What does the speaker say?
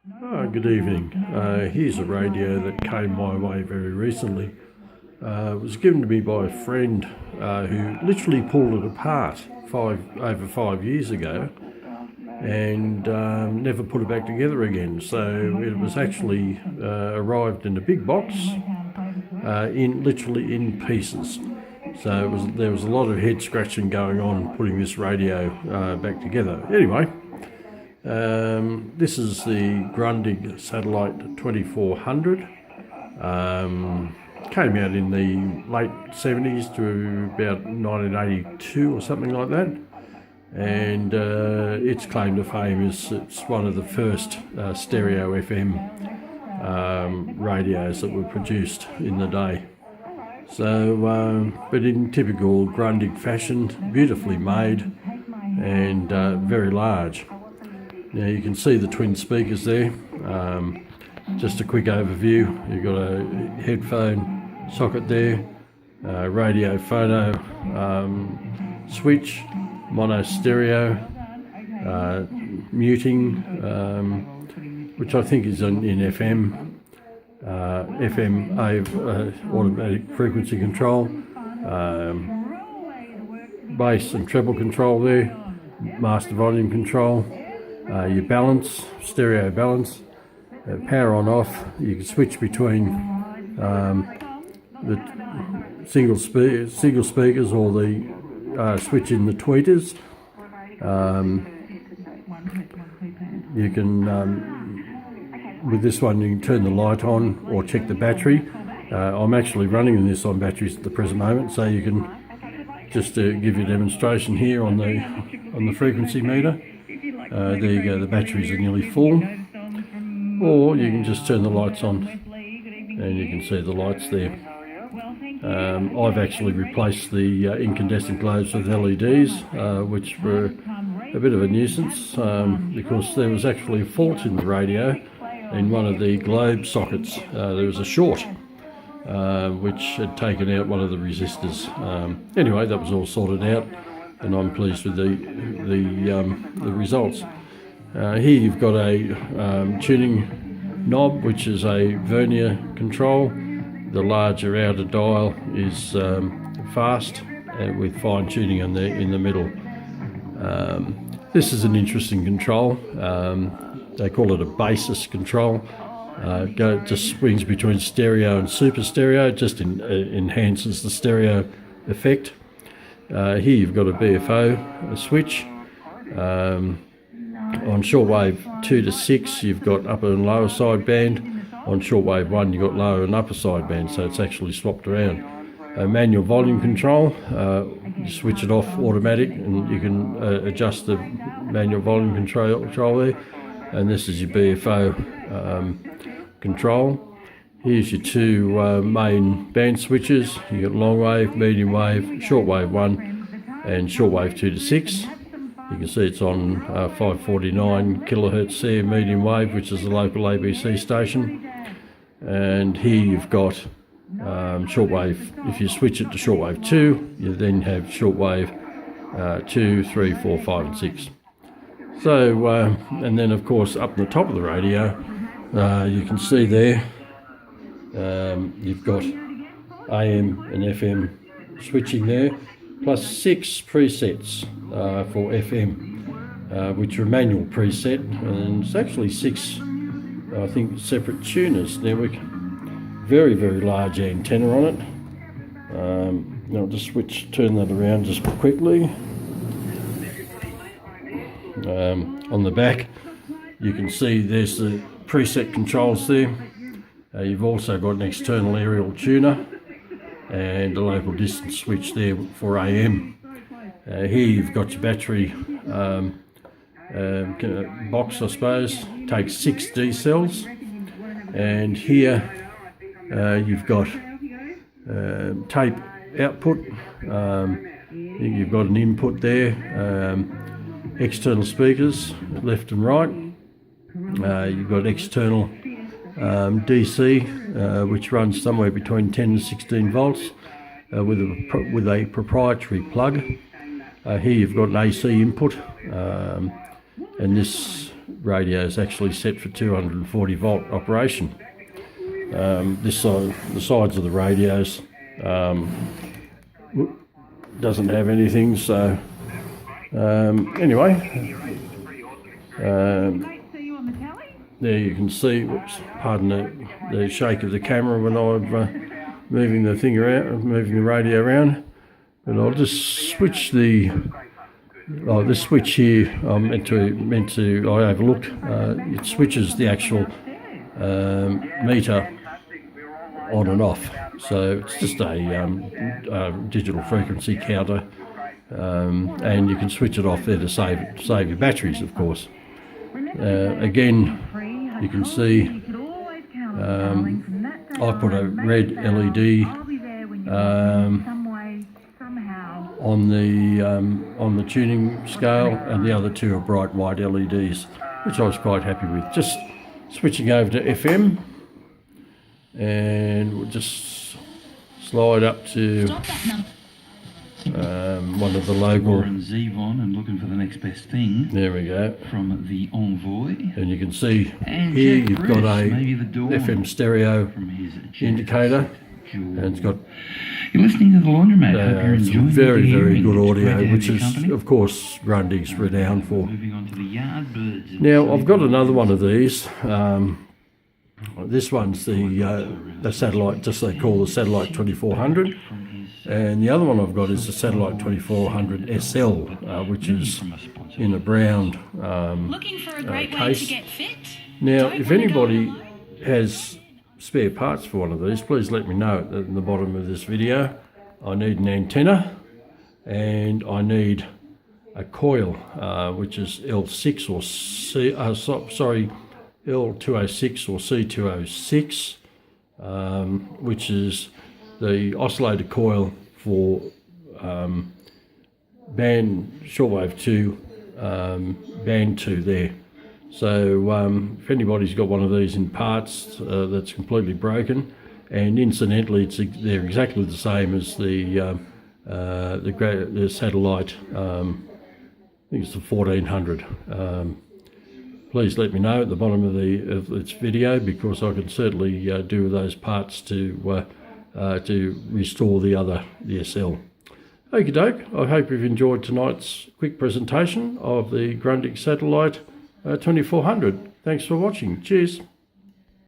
Good evening. Here's a radio that came my way very recently. It was given to me by a friend who literally pulled it apart over 5 years ago and never put it back together again. So it was actually arrived in a big box, literally in pieces. So there was a lot of head scratching going on putting this radio back together. Anyway. This is the Grundig Satellite 2400. Came out in the late 70s to about 1982 or something like that. And its claim to fame is it's one of the first stereo FM radios that were produced in the day. So, but in typical Grundig fashion, beautifully made and very large. Now you can see the twin speakers there. Just a quick overview. You've got a headphone socket there, radio photo switch, mono stereo, muting, which I think is in FM, automatic frequency control, bass and treble control there, master volume control. Your balance, stereo balance, power on off. You can switch between the single speakers or the switch in the tweeters. You can with this one you can turn the light on or check the battery. I'm actually running this on batteries at the present moment, so you can just give you a demonstration here on the frequency meter. There you go, the batteries are nearly full. Or you can just turn the lights on and you can see the lights there. I've actually replaced the incandescent globes with LEDs, which were a bit of a nuisance because there was actually a fault in the radio in one of the globe sockets. There was a short which had taken out one of the resistors. Anyway, that was all sorted out, and I'm pleased with the results. Here you've got a tuning knob, which is a vernier control. The larger outer dial is fast with fine tuning in the middle. This is an interesting control. They call it a basis control. Just swings between stereo and super stereo. It just enhances the stereo effect. Here you've got a BFO switch. On shortwave 2 to 6 you've got upper and lower sideband. On shortwave 1 you've got lower and upper sideband, so it's actually swapped around. Manual volume control, you switch it off automatic and you can adjust the manual volume control there. And this is your BFO control. Here's your two main band switches. You've got long wave, medium wave, shortwave 1 and shortwave 2 to 6. You can see it's on 549 kilohertz there, medium wave, which is the local ABC station. And here you've got shortwave. If you switch it to shortwave 2, you then have shortwave 2, 3, 4, 5 and 6. So, and then of course up the top of the radio, you can see there, you've got AM and FM switching there, plus 6 presets for FM, which are manual preset, and it's actually 6, I think, separate tuners. Now very, very large antenna on it. I'll just turn that around just quickly. On the back, you can see there's the preset controls there. You've also got an external aerial tuner and a local distance switch there for AM. Here you've got your battery box, I suppose. Takes 6 D cells, and here you've got tape output. You've got an input there, external speakers left and right. You've got external DC, which runs somewhere between 10 and 16 volts with a proprietary plug. Here you've got an AC input, and this radio is actually set for 240 volt operation. This side, the sides of the radios doesn't have anything, so anyway, there you can see, whoops, pardon the shake of the camera when I'm moving the thing around, moving the radio around. But I'll just switch the this switch here. I'm meant to. I overlooked. It switches the actual meter on and off. So it's just a digital frequency counter, and you can switch it off there to save your batteries, of course. Again, you can see I put a red LED on the tuning scale, and the other two are bright white LEDs, which I was quite happy with. Just switching over to FM, and we'll just slide up to one of the local. Zevon and looking for the next best thing. There we go. From the Envoy. And you can see here you've got a FM stereo indicator, and it's got You're listening to the Laundromat. Hope you're enjoying very, very good audio, which is, of course, Grundig's renowned for. Moving on to the Yardbirds. Now, I've got another one of these. This one's the satellite, just they call the Satellite 2400. And the other one I've got is the Satellite 2400 SL, which is in a brown Looking for a great way case. to get fit? Now, if anybody has spare parts for one of these, please let me know at the bottom of this video. I need an antenna, and I need a coil, which is L6 or L206 or C206, which is the oscillator coil for band shortwave 2, band 2 there. So if anybody's got one of these in parts that's completely broken, and incidentally they're exactly the same as the satellite, I think it's the 1400. Please let me know at the bottom of its video, because I can certainly do with those parts to restore the SL. Okie doke, I hope you've enjoyed tonight's quick presentation of the Grundig Satellite 2400. Thanks for watching. Cheers.